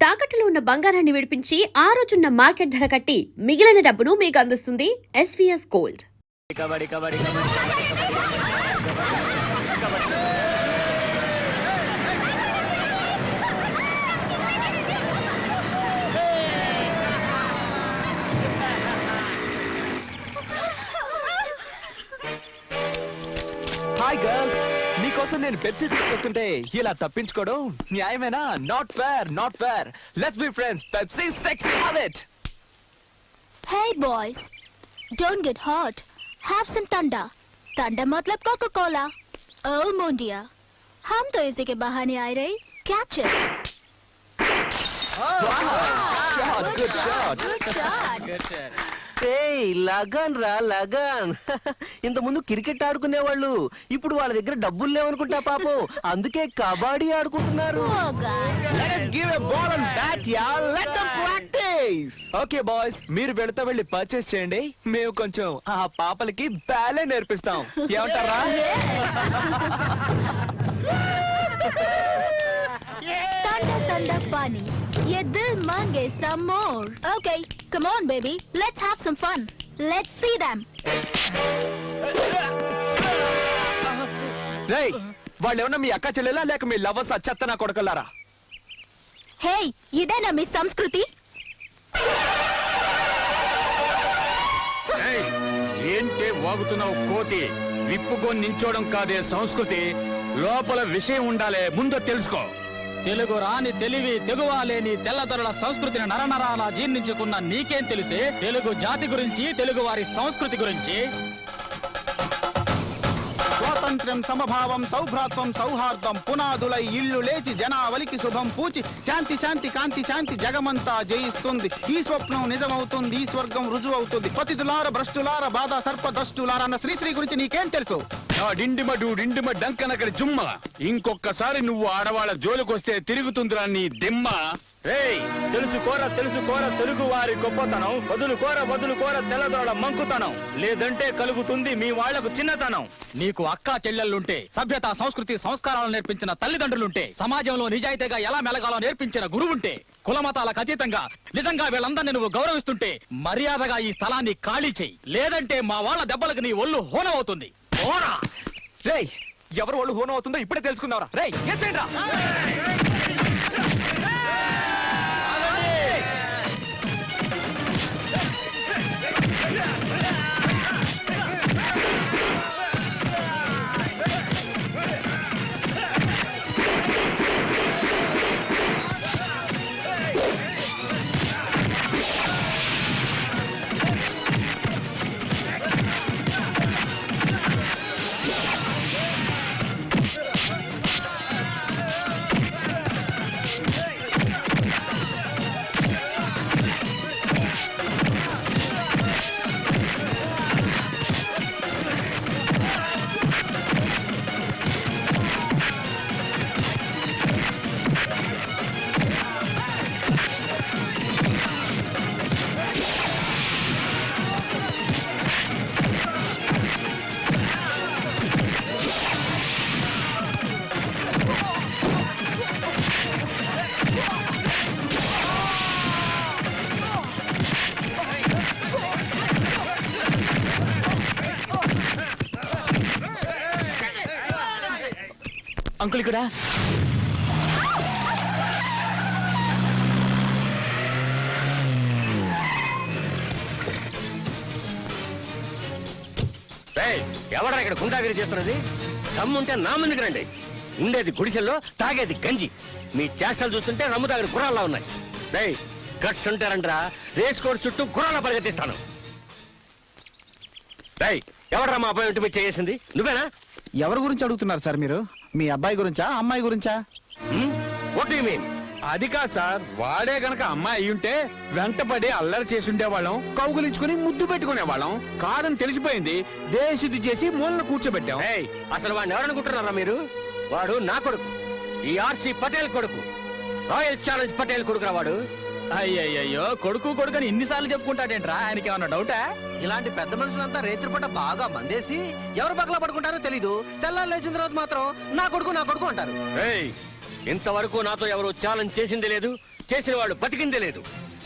తాకట్టులో ఉన్న బంగారాన్ని విడిపించి ఆ రోజున్న మార్కెట్ ధర కట్టి మిగిలిన డబ్బును మీకు అందిస్తుంది ఎస్వీఎస్ గోల్డ్. హాయ్ గర్ల్స్, మీకోసం నేను పెప్సీ తీసుకొస్తుంటే ఇలా తప్పించుకోవడం న్యాయమేనా? Not fair, not fair. Let's be friends. Pepsi sexy habit. Hey boys, don't get hurt. Have some thunder. Thunder मतलब Coca-Cola. Oh mon dear, हम तो इसी के बहाने आए रहे. Catch it. Good shot. Good shot. Lagan రా లగన్. ఇంత ముందు క్రికెట్ ఆడుకునేవాళ్ళు, ఇప్పుడు వాళ్ళ దగ్గర డబ్బులు లేవనుకుంటా పాపం, అందుకే కబడ్డీ ఆడుకుంటున్నారు. Oh guys. Let us give a ball and bat, yeah. Let them practice. Okay boys, మీరు వెళుతా వెళ్ళి పర్చేస్ చేయండి. మేము కొంచెం ఆ పాపలకి బ్యాలే నేర్పిస్తాం. ఏమంటారా? Thunder thunder bunny. ये दिल मांगे some more. Okay, come on baby, let's have some fun. Let's see them. రేయ్, వాళ్ళు ఏమన్నా మీ అక్క చెల్లెలా లేక మీ లవర్స్ చెత్తనా కొడకలారా? Hey, ఇదేనా మీ సంస్కృతి? ఏంటే వాగుతున్నావు కోతి? విప్పుకొని నించోడం కాదే సంస్కృతి, లోపల విషయం ఉండాలే, ముందు తెలుసుకో. తెలుగు రాని తెలివి తెగువాలేని తెల్లదొరల సంస్కృతిని నరనరాలా జీర్ణించుకున్న నీకేం తెలిసే తెలుగు జాతి గురించి, తెలుగు వారి సంస్కృతి గురించి? స్వాతంత్ర్యం, సమభావం, సౌభ్రాత్వం, సౌహార్దం పునాదులై ఇల్లు లేచి జనావలికి శుభం పూచి శాంతి శాంతి కాంతి శాంతి జగమంతా జయిస్తుంది. ఈ స్వప్నం నిజమవుతుంది, ఈ స్వర్గం రుజువవుతుంది. పతితులార భ్రష్టులార బాధ సర్పదష్టులార అన్న శ్రీశ్రీ గురించి నీకేం తెలుసు? డిండిమ డంకనకడి జుమ్మ, ఇంకొక్కసారి నువ్వు ఆడవాళ్ళ జోలికొస్తే తిరుగుతుందిరా నీ దిమ్మ. రేయ్, తెలుసుకోరా తెలుగు వారి గొప్పతనం, వదులుకోర తెల్లదొరల మంకుతనం, లేదంటే కలుగుతుంది మీ వాళ్లకు చిన్నతనం. నీకు అక్కా చెల్లెళ్ళుంటే, సభ్యత సంస్కృతి సంస్కారాలు నేర్పించిన తల్లిదండ్రులుంటే, సమాజంలో నిజాయితీగా ఎలా మెలగాలో నేర్పించిన గురువుంటే, కులమతాలకు అతీతంగా నిజంగా వీళ్ళందరినీ నువ్వు గౌరవిస్తుంటే మర్యాదగా ఈ స్థలాన్ని ఖాళీ చెయ్యి, లేదంటే మా వాళ్ళ దెబ్బలకు నీ ఒళ్ళు హోనమవుతుంది. రేయ్, ఎవరు వాళ్ళు హోనం అవుతుందో ఇప్పుడే తెలుసుకుందావరా? రేయ్, ఎస్సేంట్రా. అంకుల్ ఇక్కడ. ఎవడా ఇక్కడ గుండాగిరి చేస్తున్నది? దమ్ముంటే నా ముందుకు రండి. ఉండేది గుడిసెల్లో, తాగేది గంజి. మీ చేష్టలు చూస్తుంటే రమ్ము తాగిన గుర్రాల్లా ఉన్నాయి. రేయ్, గట్స్ ఉంటారంటరా, రేస్ కోర్స్ చుట్టూ గుర్రాల పరిగెత్తిస్తాను. రేయ్, ఎవడరా మా అబ్బాయి ఇంటి మీద చేసింది? నువ్వేనా? ఎవరి గురించి అడుగుతున్నారు సార్ మీరు? మీ అబ్బాయి గురించా, అమ్మాయి గురించా? What do you mean? అది కాదు సార్, వాడే గనక అమ్మాయి అయ్యుంటే వెంటపడి అల్లరి చేసి ఉండేవాళ్ళం, కౌగులించుకుని ముద్దు పెట్టుకునేవాళ్ళం. కాదని తెలిసిపోయింది, దేశశుద్ధి చేసి మూలను కూర్చోబెట్టాం. అసలు వాడిని ఎవరనుకుంటున్నారా మీరు? వాడు నా కొడుకు, ఈ ఆర్సీ పటేల్ కొడుకు, రాయల్ ఛాలెంజ్ పటేల్ కొడుకురా వాడు. అయ్యయ్యో, కొడుకు అని ఇన్నిసార్లు చెప్పుకుంటాడేంట్రా? ఆయనకి ఏమన్నా డౌటా? ఇలాంటి పెద్ద మనుషులంతా రేత్రి పూట బాగా మందేసి ఎవరు పక్కల పడుకుంటారో తెలీదు. తెల్లారు లేచిన తర్వాత మాత్రం నా కొడుకు అంటారు. ఇంతవరకు నాతో ఎవరు ఛాలెంజ్ చేసిందే లేదు, చేసిన వాళ్ళు బతికిందే లేదు.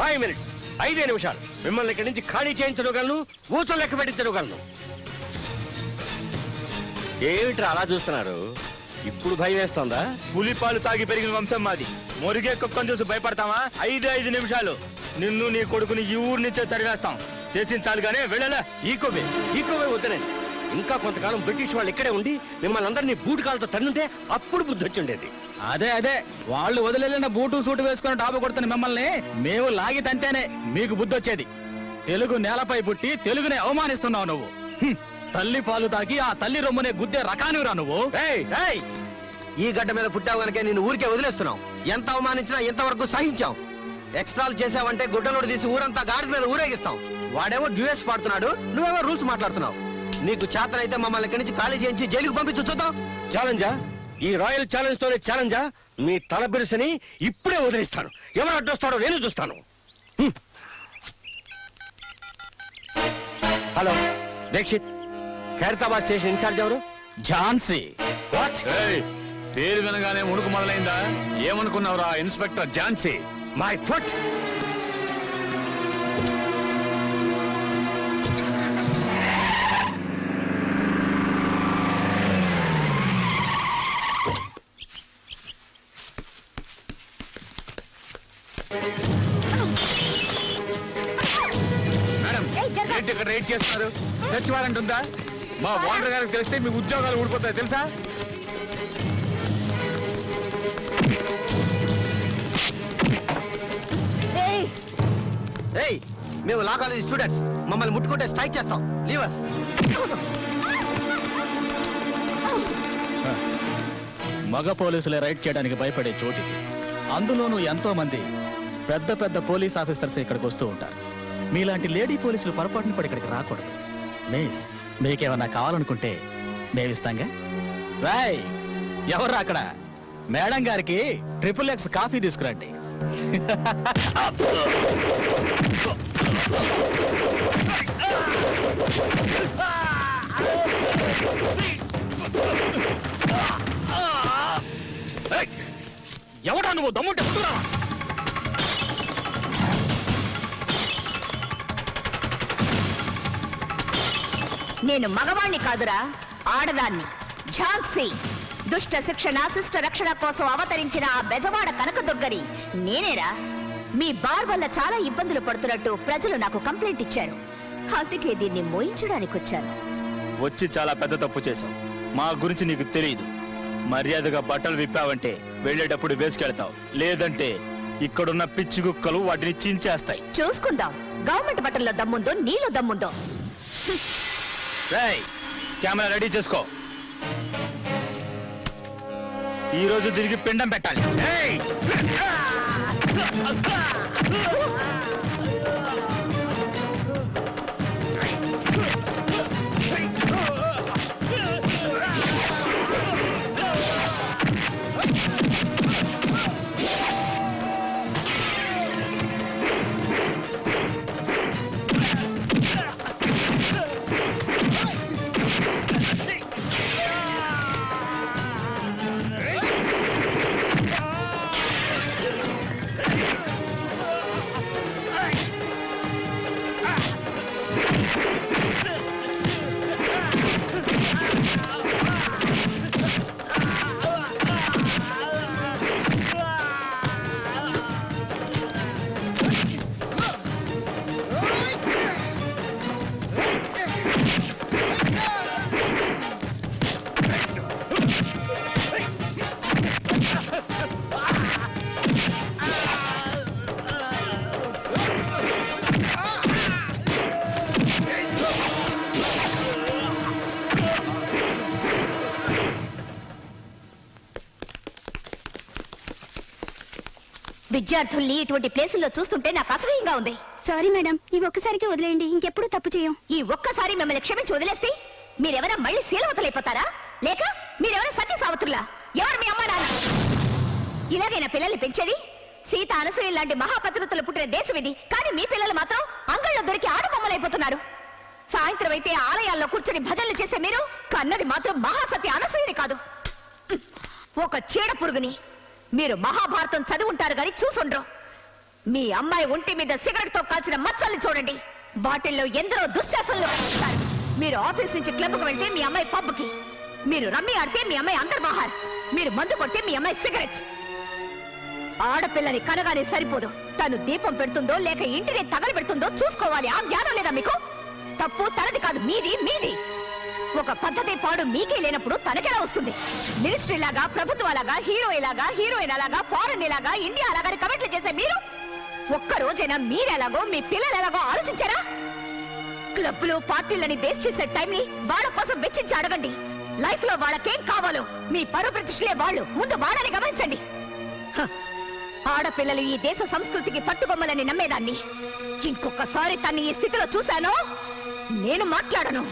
5 minutes, 5 నిమిషాలు మిమ్మల్ని ఇక్కడి నుంచి ఖాళీ చేయించగలను, ఊచలు లెక్క పెట్టించగలను. ఏమిట్రా అలా చూస్తున్నారు? ఇప్పుడు భయం వేస్తోందా? పులిపాలు తాగి పెరిగిన వంశం మాది. మురిగే కుక్కను చూసి భయపడతావా? 5 నిమిషాలు నిన్ను నీ కొడుకుని ఈ ఊరు నుంచే తరివేస్తాం. చేసించాలి గానే వెళ్ళలే. ఈకోవే వద్దనండి. ఇంకా కొంతకాలం బ్రిటిష్ వాళ్ళు ఇక్కడే ఉండి మిమ్మల్ని అందరినీ బూటు కాలతో తన్నుంటే అప్పుడు బుద్ధి వచ్చిండేది. అదే వాళ్ళు వదిలేసిన బూటు సూటు వేసుకుని డాబు కొడుతున్న మిమ్మల్ని మేము లాగి తంటేనే మీకు బుద్ధి వచ్చేది. తెలుగు నేలపై పుట్టి తెలుగునే అవమానిస్తున్నావు నువ్వు. తల్లి పాలు తాగి ఆ తల్లి రొమ్మునే గుద్దే రకానివిరా నువ్వు. ఏయ్! ఈ గడ్డ మీద పుట్టావు గనకే నేను ఊరికే వదిలేస్తున్నావు. ఎంత అవమానించినా ఎంతవరకు సహించాం. ఎక్స్ట్రాలు చేసావంటే గుడ్డలోడు తీసి ఊరంతా గాడి మీద ఊరేగిస్తాం. వాడేమో డ్యూయట్స్ పాడుతున్నాడు, నువ్వేమో రూల్స్ మాట్లాడుతున్నావు. నీకు చేతనైతే మమ్మల్ని ఇక్కడి నుంచి ఖాళీ చేయించి జైలుకు పంపించు చూద్దాం. ఛాలెంజా? ఈ రాయల్ ఛాలెంజ్ తోనే ఛాలెంజా? మీ తల బిరుసని ఇప్పుడే వదిలిస్తాను. ఎవరు అడ్డొస్తాడో నేను చూస్తాను. Hello Dikshit, Khairatabad station incharge ఎవరు? ఝాన్సీ. వాట్? పేరు వినగానే ముడుకు మొదలైందా? ఏమనుకున్నావురా inspector Jhansi? My foot. Madam, ఏంటి ఇక్కడ రైడ్ చేస్తున్నారు? సెర్చ్ వారెంట్ ఉందా? మా ఓనర్ గారికి తెలిస్తే మీ ఉద్యోగాలు ఊడిపోతాయి తెలుసా? ఏయ్, మేము లా కాలేజ్ స్టూడెంట్స్. మమ్మల్ని ముట్టుకుంటే స్ట్రైక్ చేస్తాం. లీవస్. మగ పోలీసులే రైడ్ చేయడానికి భయపడే చోటు. అందులోనూ ఎంతో మంది పెద్ద పెద్ద పోలీస్ ఆఫీసర్స్ ఇక్కడికి వస్తూ ఉంటారు. మీలాంటి లేడీ పోలీసులు పొరపాటున కూడా ఇక్కడికి రాకూడదు. మిస్, మీకేమన్నా కావాలనుకుంటే మేమిస్తాంగా. రాయ్, ఎవర్రా అక్కడ? మేడం గారికి XXX కాఫీ తీసుకురండి. ఎవడా నువ్వు? దమ్ముంటే ముందురా. నేను మగవాణ్ణి కాదురా, ఆడదాన్ని. ఝాన్సీ. దుష్ట శిక్షణ శిష్ట రక్షణ కోసం అవతరించిన ఆ బెజవాడ కనకదుర్గని నేనేరా. మీ బార్ వల్ల చాలా ఇబ్బందులు పడుతున్నట్టు ప్రజలు నాకు కంప్లైంట్ ఇచ్చారు. అందుకే దీన్ని మోయించడానికి వచ్చాను. వచ్చి చాలా పెద్ద తప్పు చేశావు. మా గురించి నీకు తెలియదు. మర్యాదగా బట్టలు విప్పావంటే వెళ్ళేటప్పుడు వేసుకెళ్తావు, లేదంటే ఇక్కడున్న పిచ్చి కుక్కలు వాటిని చించేస్తాయి. చూసుకుందాం గవర్నమెంట్ బట్టల్లో దమ్ముందో నీలో దమ్ముందో. రేయ్, కెమెరా రెడీ చేసుకో. ఈ రోజు తిరిగి పిండం పెట్టాలి. ఏయ్! విద్యార్థుల్ని ఇటువంటి ప్లేసుల్లో చూస్తుంటే నాకు అసహ్యంగా ఉంది. సారీ మేడం, ఈ ఒక్కసారికి వదిలేయండి. ఇంకెప్పుడు తప్పు చేయం. ఈ ఒక్కసారి మిమ్మల్ని క్షమించి వదిలేస్తే మీరెవరైనా మళ్ళీ శీలవతలైపోతారా? లేక మీరెవరైనా సత్య సావతుల్లా? ఎవరు మీ అమ్మా నాన్న? ఇలాగైనా పిల్లల్ని పెంచేది? సీత అనసూయ లాంటి మహాపతివ్రతలు పుట్టిన దేశం ఇది. కానీ మీ పిల్లలు మాత్రం అంగళ్ళలో దొరికి ఆడబొమ్మలైపోతున్నారు. సాయంత్రం అయితే ఆలయాల్లో కూర్చొని భజనలు చేసే మీరు కన్నది మాత్రం మహాసతి అనసూయని కాదు, ఒక చీడ పురుగుని. మీరు మహాభారతం చదువుంటారు గాని చూసుండ్రు. మీ అమ్మాయి ఒంటి మీద సిగరెట్ తో కాల్చిన మచ్చల్ని చూడండి. వాటిల్లో ఎందరో దుశ్శాసనలు కనిపిస్తారు. మీరు ఆఫీస్ నుంచి క్లబ్కు వెళ్తే మీ అమ్మాయి పబ్కి, మీరు రమ్మి ఆడితే మీ అమ్మాయి అంతర్బహార్, మీరు మందు కొడితే మీ అమ్మాయి సిగరెట్. ఆడపిల్లని కనగానే సరిపోదు, తను దీపం పెడుతుందో లేక ఇంటిని తగలబెడుతుందో చూసుకోవాలి. ఆ జ్ఞానం లేదా మీకు? తప్పు తనది కాదు, మీది మీది. ఒక పద్ధతి పాడు మీకే లేనప్పుడు తనకెలా వస్తుంది? మినిస్ట్రీ లాగా, ప్రభుత్వాలాగా, హీరోయిన్ అలాగా, ఫారెన్ లాగా, ఇండియా అలాగా కమెంట్లు చేసే మీరు ఒక్క రోజైనా మీరెలాగో మీ పిల్లలు ఎలాగో ఆలోచించారా? క్లబ్లు పార్టీలని వేస్ట్ చేసే టైంని వాళ్ళ కోసం వెచ్చించి అడగండి. లైఫ్ లో వాళ్ళకేం కావాలో మీ పరు ప్రతిష్టలే వాళ్ళు. ముందు వాళ్ళని గమనించండి. హ, ఆడపిల్లలు ఈ దేశ సంస్కృతికి పట్టుకొమ్మలని నమ్మేదాన్ని. ఇంకొకసారి తన్ని ఈ స్థితిలో చూశానో నేను మాట్లాడను.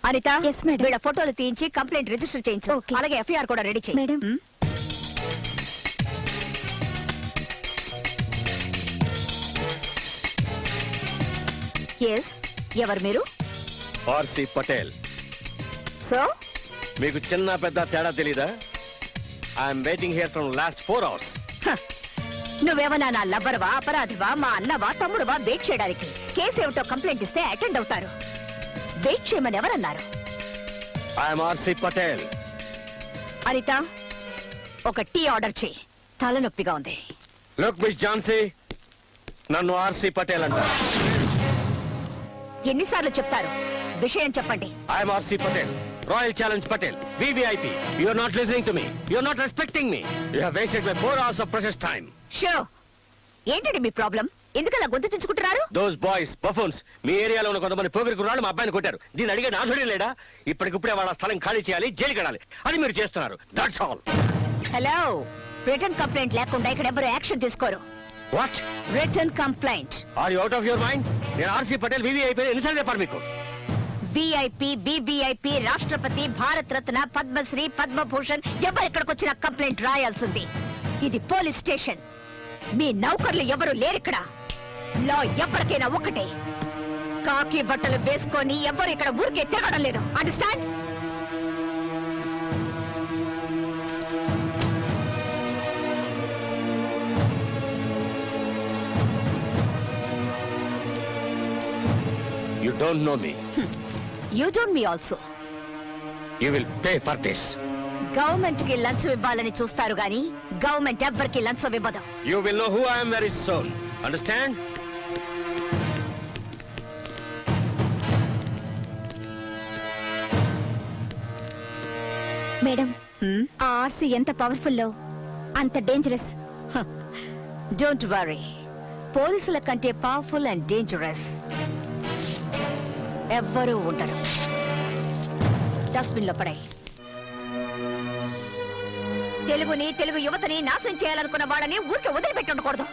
అనిత, వీళ్ళ ఫోటోలు తీయించి కంప్లైంట్ రిజిస్టర్ చేయించు. అలాగే ఎఫ్ఐఆర్ కూడా రెడీ చేయి. మేడం. ఎస్, ఎవరు మీరు? ఆర్సి పటేల్. సో మీకు చిన్న పెద్ద తేడా తెలీదా? I'm waiting here from last 4 hours. నువ్వేమన్నా నా లవ్వరవా, అపరాధివా, మా అన్నవా, తమ్ముడువా? వెయిట్ చేయడానికి కేసు ఏమిటో కంప్లైంట్ ఇస్తే అటెండ్ అవుతారు. వెయిట్ చేయమని ఎవరన్నారు? I'm RC Patel. అనిత, ఒక టీ ఆర్డర్ చేయి. తలనొప్పిగా ఉంది. లుక్ మిస్ ఝాన్సీ, నన్ను ఆర్సి పటేల్ అంటారు. ఎన్నిసార్లు చెప్తారు? విషయం చెప్పండి. I'm RC Patel, royal challenge Patel, VVIP. You are not listening to me. You are not respecting me. You have wasted my 4 hours of precious time. Show, ఏంటండి మీ ప్రాబ్లం? ఎందుకలా గొంతు చించుకుంటున్నారు? Those boys, buffoons, మీ ఏరియాలో ఉన్న కొంతమంది పోగిరి కుర్రాళ్ళు మా అబ్బాయిని కొట్టారు. దీన్ని అడిగే నాథుడే లేడా? ఇప్పటికిప్పుడే వాళ్ళ స్థలం ఖాళీ చేయాలి, జైలుకి వెళ్ళాలి అని మీరు చేస్తున్నారు. That's all. Hello, return complaint లేకుండా ఇక్కడ ఎవరు యాక్షన్ తీసుకోరు. What? Return complaint. Are you out of your mind? నేను ఆర్సి పటేల్ VVIP ఎన్నిసార్లు చెప్పారు మీకు? VIP, VVIP, రాష్ట్రపతి, భారత్ రత్న, పద్మశ్రీ, పద్మభూషణ్ ఎవరు ఇక్కడికి వచ్చిన కంప్లైంట్ రాయాల్సింది. ఇది పోలీస్ స్టేషన్. మీ నౌకర్లు ఎవరు లేరిక్కడ. లా ఎవరికైనా ఒకటే. కాకి బట్టలు వేసుకొని ఎవరు ఇక్కడ ఊరికే తిరగడం లేదు. Understand? You don't know me. You don't me also. You will pay for this. Government కి లంచం ఇవ్వాలని చూస్తారు గాని గవర్నమెంట్ ఎవ్వరికి లంచం ఇవ్వదు. You will know who I am very soon. Understand? Madam, ఆ ఆర్సీ ఎంత పవర్ఫుల్లో అంత డేంజరస్. డోంట్ వరీ, పోలీసుల కంటే పవర్ఫుల్ అండ్ డేంజరస్ ఎవ్వరూ ఉండరు. డస్ట్బిన్ లో పడాయి. తెలుగుని, తెలుగు యువతని నాశనం చేయాలనుకున్న వాళ్ళని ఊరికే వదిలిపెట్టి ఉండకూడదు.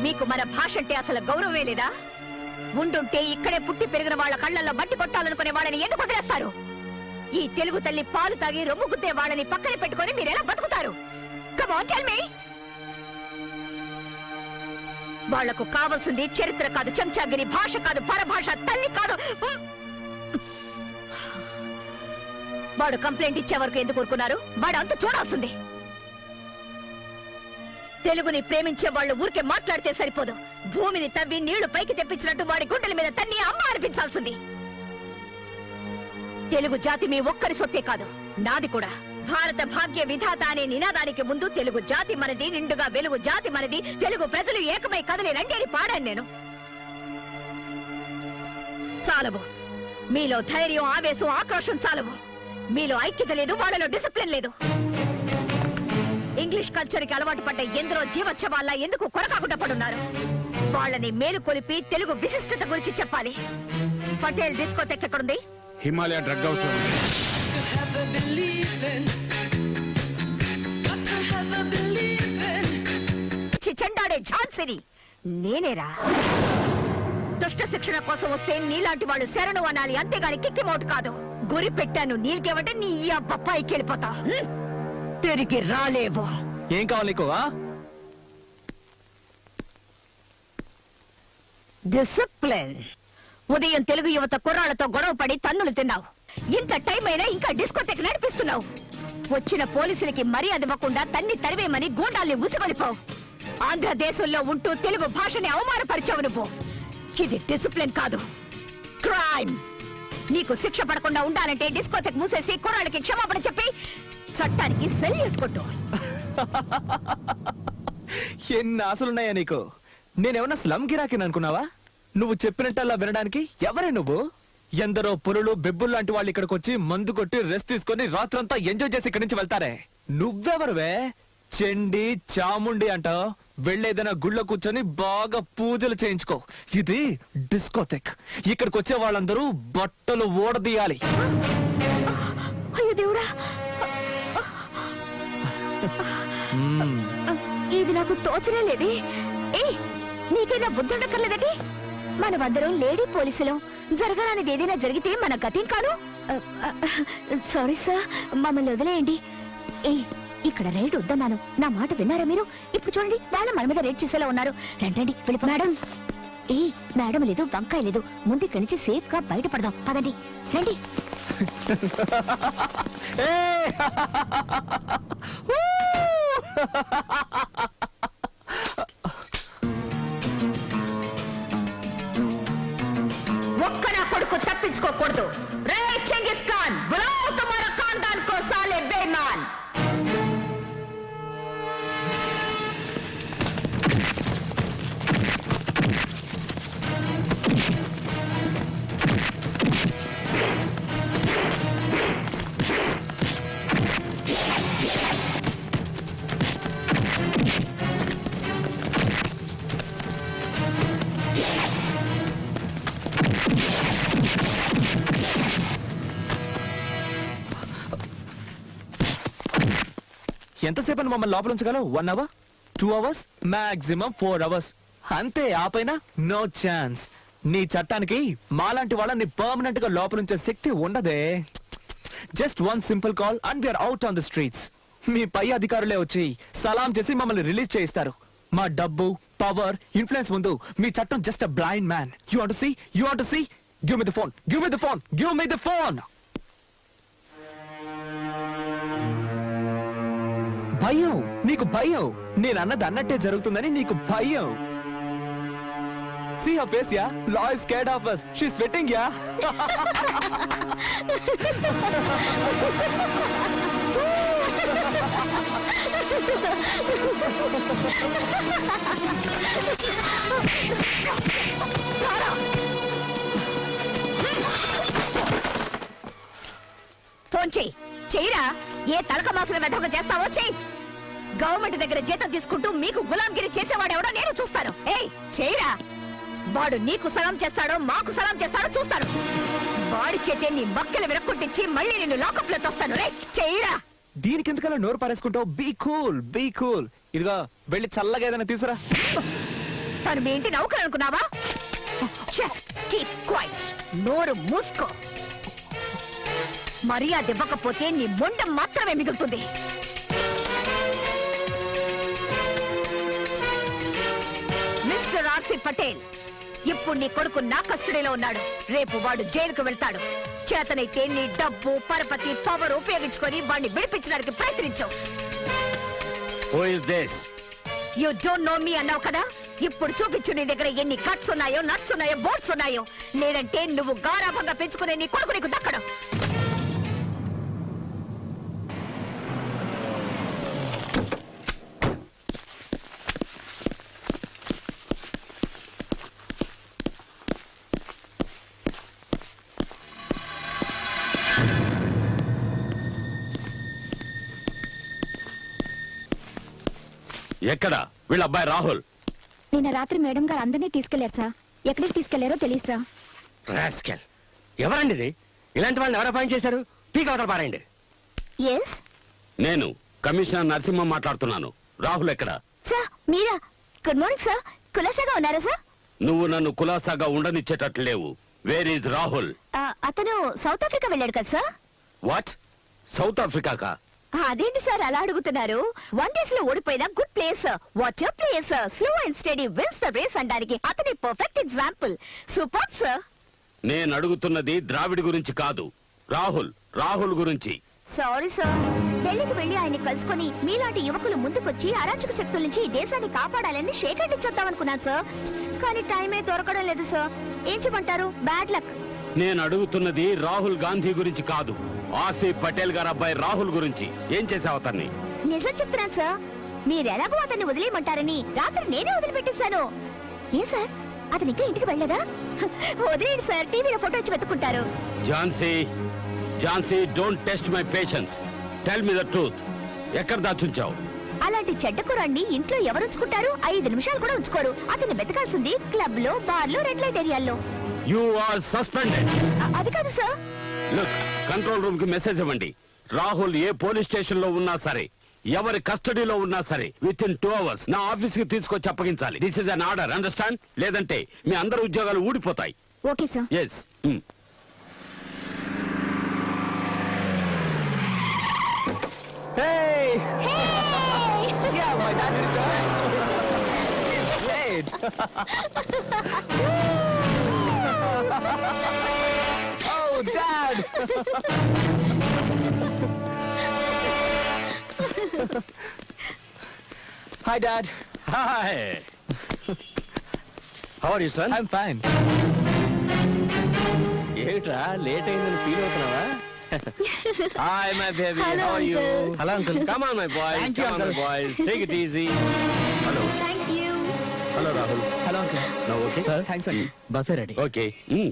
మీకు మన భాష అంటే అసలు గౌరవమే లేదా? ఉండుంటే ఇక్కడే పుట్టి పెరిగిన వాళ్ళ కళ్ళల్లో మట్టి కొట్టాలనుకునే వాళ్ళని ఎందుకు వదిలేస్తారు? ఈ తెలుగు తల్లి పాలు తాగి రొమ్ము గుద్దే వాళ్ళని పక్కన పెట్టుకొని మీరెలా బతుకుతారు? Come on tell me. వాళ్లకు కావాల్సింది చరిత్ర కాదు, చెంచాగిరి, భాష కాదు, పరభాష, తల్లి కాదు. వాడు కంప్లైంట్ ఇచ్చే వరకు ఎందుకు ఊరుకున్నారు? వాడు అంత చూడాల్సింది. తెలుగుని ప్రేమించే వాళ్ళు ఊరికే మాట్లాడితే సరిపోదు. భూమిని తవ్వి నీళ్లు పైకి తెప్పించినట్టు వాడి గుండెల మీద తన్ని అమ్మ అనిపించాల్సింది. తెలుగు జాతి మీ ఒక్కరి సొత్తే కాదు, నాది కూడా. భారత భాగ్య విధాత అనే నినాదానికి ముందు తెలుగు జాతి మనది, నిండుగా వెలుగు జాతి మనది, తెలుగు ప్రజలు ఏకమై కదలి రండి అని పాడాను నేను. చాలవు. మీలో ధైర్యం, ఆవేశం, ఆక్రోశం చాలవు. మీలో ఐక్యత లేదు, వాళ్ళలో డిసిప్లిన్ లేదు. ఇంగ్లీష్ కల్చర్ కి అలవాటు పడ్డ ఎందరో జీవోత్సవాల్లా ఎందుకు కొరకాకుండా పడున్నారు? వాళ్ళని మేలుకొలిపి తెలుగు విశిష్టత గురించి చెప్పాలి. పటేల్ డిస్కోటెక్ ఎక్కడుంది? హిమాలయ డ్రగ్ హౌస్ లో ఉంది. చెండాడే ఝాన్సీని నేనేరా. దుష్ట శిక్షణ కోసం వస్తే నీలాంటి వాళ్ళు శరణు అనాలి, అంతేగాని కిక్కి మౌట్ కాదు. గురి పెట్టాను నీళ్ళకేమంటే నీ పైకి వెళ్ళిపోతా. తిరిగి రాలేవు. ఏం కావాలి నీకు? డిసిప్లిన్. ఉదయం తెలుగు యువత కుర్రాళ్లతో గొడవ పడి తన్నులు తిన్నావు. ఇంత టైం అయినా ఇంకా డిస్కోటెక్ నడిపిస్తున్నావు. వచ్చిన పోలీసులకి మర్యాద ఇవ్వకుండా తన్ని తరివేమని గూండాల్ని ఉసిగొలిపావు. ఆంధ్రదేశంలో ఉంటూ తెలుగు భాషని అవమానపరిచావు నువ్వు. ఇది డిసిప్లిన్ కాదు, క్రైమ్. నీకు శిక్ష పడకుండా ఉండాలంటే డిస్కోటెక్ మూసేసి కుర్రాళ్ళకి క్షమాపణ చెప్పి చట్టానికి సెల్యూట్ కొట్టు. ఎన్ని ఆశలున్నాయా నీకు? నేనేమన్నా స్లమ్ గిరాకిని అనుకున్నావా? నువ్వు చెప్పినట్టల్లా వినడానికి ఎవరే నువ్వు? ఎందరో పురులు బెబ్బులు లాంటి వాళ్ళు ఇక్కడికి వచ్చి మందు కొట్టి రెస్ట్ తీసుకొని రాత్రంతా ఎంజాయ్ చేసి ఇక్కడి నుంచి వెళ్తారే. నువ్వెవరువే? చెండి చాముండి అంటావు. వెళ్ళేదైనా గుళ్ళో కూర్చొని బాగా పూజలు చేయించుకో. ఇది డిస్కోటెక్. ఇక్కడికి వచ్చే వాళ్ళందరూ బట్టలు ఓడదీయాలి. అయ్యో దేవుడా, ఇది నాకు తోచనే లేదే. నీకైనా బుద్ధుండక్కర్లేదండి? మనమందరం లేడీ పోలీసులు. జరగరానిది ఏదైనా జరిగితే మన గతి కాదు. సారీ సార్, మమ్మల్ని వదిలేయండి. ఇక్కడ రైడ్ వద్దన్నాను, నా మాట విన్నారా మీరు? ఇప్పుడు చూడండి, వాళ్ళ మన మీద రైడ్ చేసేలా ఉన్నారు. రండి వెళ్ళిపో. మేడం, మేడం లేదు, వంకాయ లేదు. ముందు ఇక్కడి నుంచి సేఫ్ గా బయటపడదాం. పదండి, రండి. ఒక్క నా కొడుకు తప్పించుకోకూడదు. రే చెంగిస్ ఖాన్, బులాओ तुम्हारा खानदान को साले बेईमान. ఎంతసేపు మమ్మల్ని లోపల ఉంచగలవు? 1 hour, 2 hours, మాక్సిమం 4 hours. అంతే, ఆపైనా నో ఛాన్స్. నీ చట్టానికి మాలాంటి వాళ్ళని పర్మనెంట్ గా లోపల ఉంచే శక్తి ఉండదే. Just 1 simple call and we're out on the streets. మీ పై అధికారులే వచ్చి సలాం చేసి మమ్మల్ని రిలీజ్ చేయిస్తారు. మా డబ్బు, పవర్, ఇన్ఫ్లుయెన్స్ ముందు మీ చట్టం just a blind man. You want to see? You want to see? Give me the phone, give me the phone, give me the phone. భయం, నీకు భయం. నేను అన్నది అన్నట్టే జరుగుతుందని నీకు భయం. See her face, yeah? Law is scared of us. She's sweating, yeah? Phone చెయ్యి. చెయ్యరా, ఏ తలక మాసిన వెధవ చేస్తావో చెయ్యి. గవర్నమెంట్ దగ్గర జీతం తీసుకుంటూ మీకు గులాంగిరి చేసేవాడెవడో నేను చూస్తాను. చెయ్యరా. వాడు నీకు సలాం చేస్తాడో మాకు సలాం చేస్తాడో చూస్తాను. వాడి చేతే నీ మక్కలు విరక్కొట్టించి మళ్ళీ నిన్ను లాకప్ లో తోస్తాను. రే చెయ్యరా. దీనికి ఎందుకలా నోరు పారేసుకుంటావు? Be cool, be cool. ఇదిగో వెళ్ళి చల్లగా ఏదైనా తీసురా. తను మీ ఇంటి నౌకరు అనుకున్నావా? Just keep quiet. నోరు మూసుకో. మర్యాద ఇవ్వకపోతే నీ మొండం మాత్రమే మిగులుతుంది. మిస్టర్ ఆర్సి పటేల్, ఇప్పుడు నీ కొడుకు నా కస్టడీలో ఉన్నాడు. రేపు వాడు జైలుకు వెళ్తాడు. చేతనైతే నీ డబ్బు, పరపతి, పవర్ ఉపయోగించుకొని వాడిని విడిపించడానికి ప్రయత్నించు. Who is this? You don't know me అన్నావు కదా. ఇప్పుడు చూపించు నీ దగ్గర ఎన్ని కట్స్ ఉన్నాయో, నట్స్ ఉన్నాయో, బోట్స్ ఉన్నాయో. లేదంటే నువ్వు గారాభంగా పెంచుకునే నీ కొడుకు నీకు దక్కడం. ఎక్కడ వీళ్ళ అబ్బాయి రాహుల్? నిన్న రాత్రి మేడం గారు అందరినీ తీసుకెళ్లారు సార్. ఎక్కడికి తీసుకెళ్లారో తెలియదు సార్. రాస్కెల్. ఎవరండి ఇది? ఇలాంటి వాళ్ళని ఎవరు అపాయింట్ చేశారు? పీక అవతల పారండి. ఎస్ నేను కమిషనర్ నరసింహం మాట్లాడుతున్నాను. రాహుల్ ఎక్కడ? సార్, మీరా? Good morning sir. కులాసాగా ఉన్నారా సార్? నువ్వు నన్ను కులాసాగా ఉండనిచ్చేటట్లు లేవు. Where is Rahul? అతను సౌత్ ఆఫ్రికా వెళ్ళాడు కదా సార్. వాట్? సౌత్ ఆఫ్రికాకా? అదేంటి సార్ అలా అడుగుతున్నారు? 1 డేస్ లో ఓడిపోయిన good place, water place, slow and steady wins the race అనడానికి అతని పర్ఫెక్ట్ ఎగ్జాంపుల్. Super sir. నేను అడుగుతున్నది ద్రావిడ్ గురించి కాదు, రాహుల్ గురించి. Sorry sir. ఢిల్లీకి వెళ్లి ఆయన్ని కలుసుకొని మీలాంటి యువకులు ముందుకొచ్చి అరాచక శక్తుల నుంచి ఈ దేశాన్ని కాపాడాలని షేక్ హ్యాండ్ ఇచ్చొద్దామనుకున్నాను సార్. కానీ టైమే దొరకడం లేదు సార్. ఏం చెప్పంటారు? Bad luck. నేను అడుగుతున్నది రాహుల్ గాంధీ గురించి కాదు, ఆసిఫ్ పటేల్ గారు అబ్బాయి రాహుల్ గురించి. ఏం చేసావు అతన్ని? నిజం చెప్తున్నాను సార్. మీరెలాగో అతన్ని వదిలేయమంటారని రాత్రి నేనే వదిలిపెట్టేశాను. ఏ సార్, అతను ఇంకా ఇంటికి వెళ్ళదా? వదిలేండి సార్, టీవీలో ఫోటో వచ్చి వెతుక్కుంటారు. Jhansi don't test my patience. Tell me the truth. ఎక్కడ దాచుంచావు? అలాంటి చెడ్డ కురాన్ని ఇంట్లో ఎవరు ఉంచుకుంటారు? 5 నిమిషాలు కూడా ఉంచుకోరు. అతన్ని వెతకాల్సింది క్లబ్ లో, బార్ లో, రెడ్ లైట్ ఏరియాల్లో. You are suspended. అది కాదు సార్. లుక్, కంట్రోల్ రూమ్ కి మెసేజ్ ఇవ్వండి. రాహుల్ ఏ పోలీస్ స్టేషన్ లో ఉన్నా సరే, ఎవరి కస్టడీలో ఉన్నా సరే, విత్ ఇన్ 2 hours నా ఆఫీస్ కి తీసుకొచ్చి అప్పగించాలి. This is an order, understand? లేదంటే మీ అందరి ఉద్యోగాలు ఊడిపోతాయి. Okay sir. Yes. Hey! Yeah, my dad returned. Great. Oh, Dad! Hi, Dad. Hi. How are you son? I'm fine. ఏమిట్రా లేట్ అయిందని ఫీల్ అవుతున్నావా? Hi my baby, Hello, how are you? uncle. Hello uncle. Come on my boys, Thank you, come on my uncle. Boys, take it easy. Hello. Thank you. Hello Rahul. Hello, Uncle. Now okay? Sir, thanks, Uncle. Buffet ready. Okay,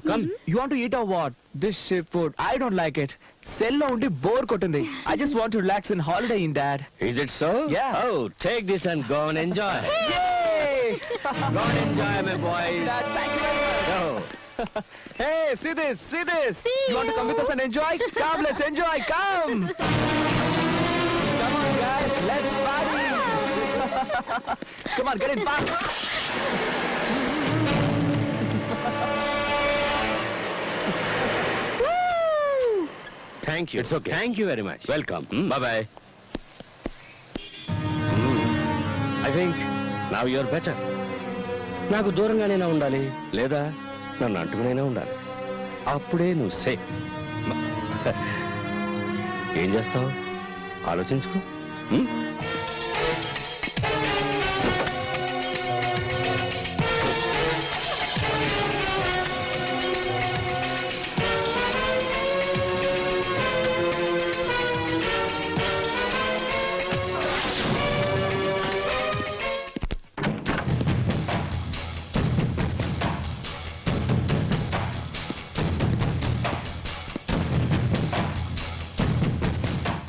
come. You want to eat or what? This ship food, I don't like it. Cell lo undi bore kottundi. I just want to relax in holiday in Dad. Is it so? Yeah. Oh, take this and go and enjoy. Yay! Go and enjoy my boys. Dad, thank you very much. Go. Hey, see this, see this. You want to come with us and enjoy? Come, let's enjoy, come. Come on, guys, let's party. Come on, get in fast. Thank you. It's okay. Thank you very much. Welcome. Bye bye. I think now you're better. నాకు దూరంగానైనా ఉండాలి, లేదా నన్ను అంటుకునైనా ఉండాలి. అప్పుడే నువ్వు safe. ఏం చేస్తావు? ఆలోచించుకో.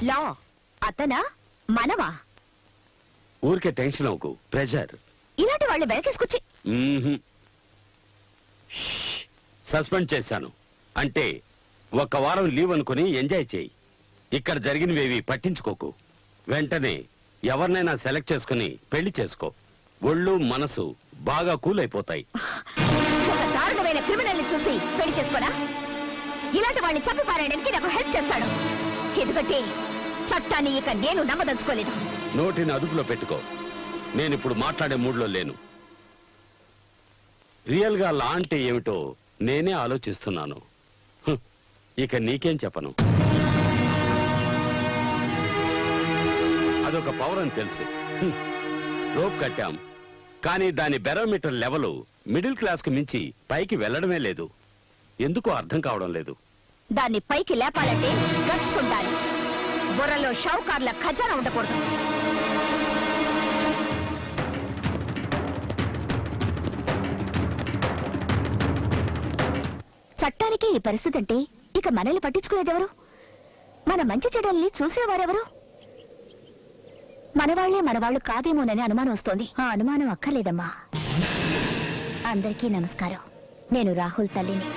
లా అతనా మనవా? ఊరికే టెన్షన్ అవ్వకు, ప్రెషర్. ఇలాంటి వాళ్ళు వెనకేసుకొచ్చి సస్పెండ్ చేశాను అంటే 1 వారం లీవ్ అనుకుని ఎంజాయ్ చేయి. ఇక్కడ జరిగినవేవి పట్టించుకోకు. వెంటనే ఎవరినైనా సెలెక్ట్ చేసుకుని పెళ్లి చేసుకో. ఒళ్ళు మనసు బాగా కూల్ అయిపోతాయి. ఒక దారుణమైన క్రిమినల్ చూసి పెళ్లి చేసుకోరా? ఇలాంటి వాళ్ళని చంపి పారేయడానికి నాకు హెల్ప్ చేస్తాడు. ఎందుకంటే చట్టాన్ని ఇక నేను నమ్మదలుచుకోలేదు. నోటిని అదుపులో పెట్టుకో. నేనిప్పుడు మాట్లాడే మూడ్లో లేను. రియల్ గా లా అంటే ఏమిటో నేనే ఆలోచిస్తున్నాను. ఇక నీకేం చెప్పను. అదొక పవర్ అని తెలుసు. రోప్ కట్టాం, కానీ దాని బెరోమీటర్ లెవెల్ మిడిల్ క్లాస్ కు మించి పైకి వెళ్లడమే లేదు. ఎందుకో అర్థం కావడం లేదు. దాన్ని పైకి లేపాలంటే గట్స్ ఉండాలి. బుర్రలో షౌకార్ల ఖజానా ఉండకూడదు. చట్టానికి ఈ పరిస్థితి అంటే ఇక మనల్ని పట్టించుకునేదెవరు? మన మంచి చెడ్డల్ని చూసేవారెవరు? మనవాళ్లే మనవాళ్లు కాదేమోనని అనుమానం వస్తోంది. ఆ అనుమానం అక్కర్లేదమ్మా. అందరికీ నమస్కారం. నేను రాహుల్ తల్లిని.